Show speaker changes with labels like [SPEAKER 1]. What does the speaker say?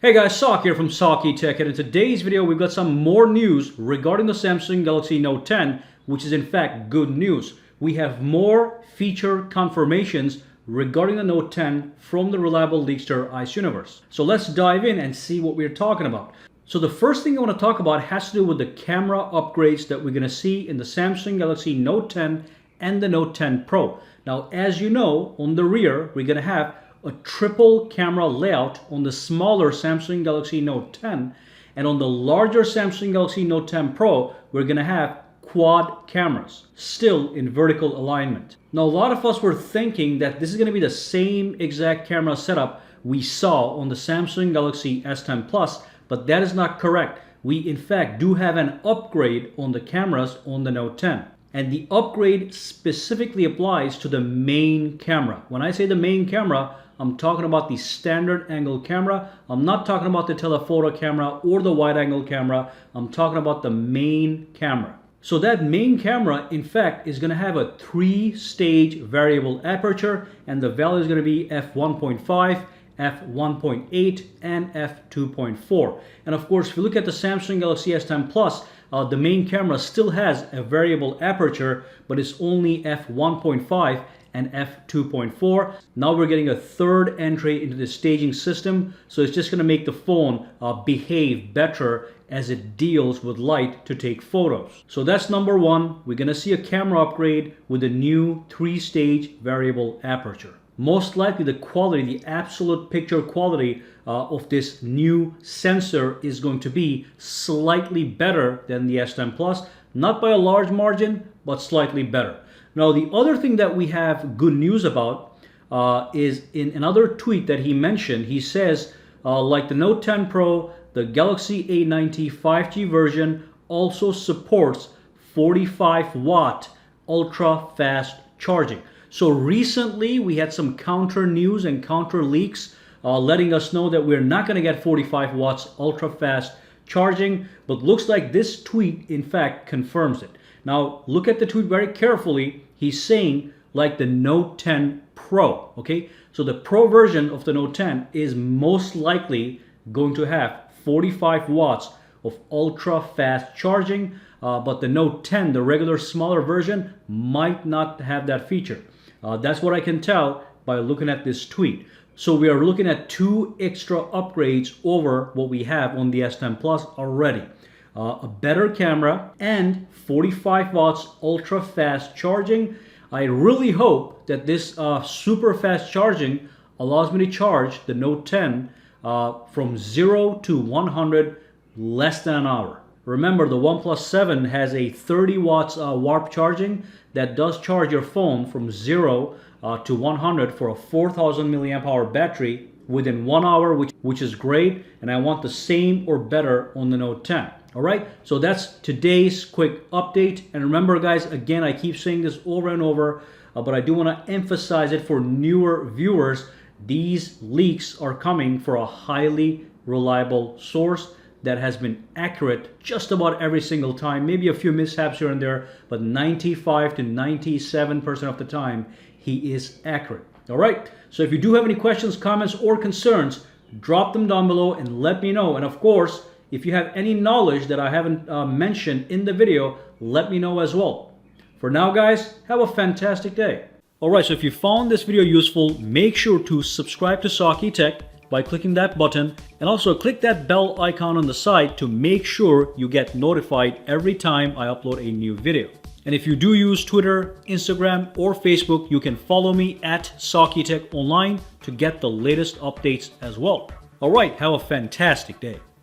[SPEAKER 1] Hey guys, Sak here from SAKITECH, and in today's video we've got some more news regarding the Samsung Galaxy Note 10, which is in fact good news. We have more feature confirmations regarding the Note 10 from the reliable leakster Ice Universe. So let's dive in and see what we're talking about. So the first thing I want to talk about has to do with the camera upgrades that we're going to see in the Samsung Galaxy Note 10 and the Note 10 Pro. Now, as you know, on the rear we're going to have a triple camera layout on the smaller Samsung Galaxy Note 10, and on the larger Samsung Galaxy Note 10 Pro we're going to have quad cameras, still in vertical alignment. Now, a lot of us were thinking that this is going to be the same exact camera setup we saw on the Samsung Galaxy S10 Plus, but that is not correct. We in fact do have an upgrade on the cameras on the Note 10. And the upgrade specifically applies to the main camera. When I say the main camera, I'm talking about the standard angle camera. I'm not talking about the telephoto camera or the wide angle camera. I'm talking about the main camera. So that main camera, in fact, is going to have a 3-stage variable aperture, and the value is going to be f1.5, f1.8, and f2.4. And of course, if you look at the Samsung Galaxy S10 Plus, the main camera still has a variable aperture, but it's only f1.5 and f2.4. Now we're getting a third entry into the staging system, so it's just going to make the phone behave better as it deals with light to take photos. So that's number one. We're going to see a camera upgrade with a new 3-stage variable aperture. Most likely the quality, the absolute picture quality of this new sensor is going to be slightly better than the S10 Plus. Not by a large margin, but slightly better. Now, the other thing that we have good news about is in another tweet that he mentioned. He says, like the Note 10 Pro, the Galaxy A90 5G version also supports 45-watt ultra-fast charging. So recently we had some counter news and counter leaks letting us know that we're not going to get 45 watts ultra-fast charging, but looks like this tweet in fact confirms it. Now look at the tweet very carefully. He's saying like the Note 10 Pro, okay? So the Pro version of the Note 10 is most likely going to have 45 watts of ultra-fast charging, but the Note 10, the regular smaller version, might not have that feature. That's what I can tell by looking at this tweet. So we are looking at 2 extra upgrades over what we have on the S10 Plus already. A better camera and 45 watts ultra fast charging. I really hope that this super fast charging allows me to charge the Note 10 from 0 to 100 less than an hour. Remember, the OnePlus 7 has a 30 watts warp charging that does charge your phone from 0 to 100 for a 4000 milliamp hour battery within 1 hour, which is great, and I want the same or better on the Note 10. All right, so that's today's quick update. And remember guys, again, I keep saying this over and over, but I do want to emphasize it for newer viewers. These leaks are coming from a highly reliable source that has been accurate just about every single time. Maybe a few mishaps here and there, but 95 to 97% of the time, he is accurate. All right, so if you do have any questions, comments, or concerns, drop them down below and let me know. And of course, if you have any knowledge that I haven't mentioned in the video, let me know as well. For now, guys, have a fantastic day. All right, so if you found this video useful, make sure to subscribe to SAKITECH by clicking that button, and also click that bell icon on the side to make sure you get notified every time I upload a new video. And if you do use Twitter, Instagram, or Facebook, you can follow me at SAKITECH online to get the latest updates as well. All right, have a fantastic day.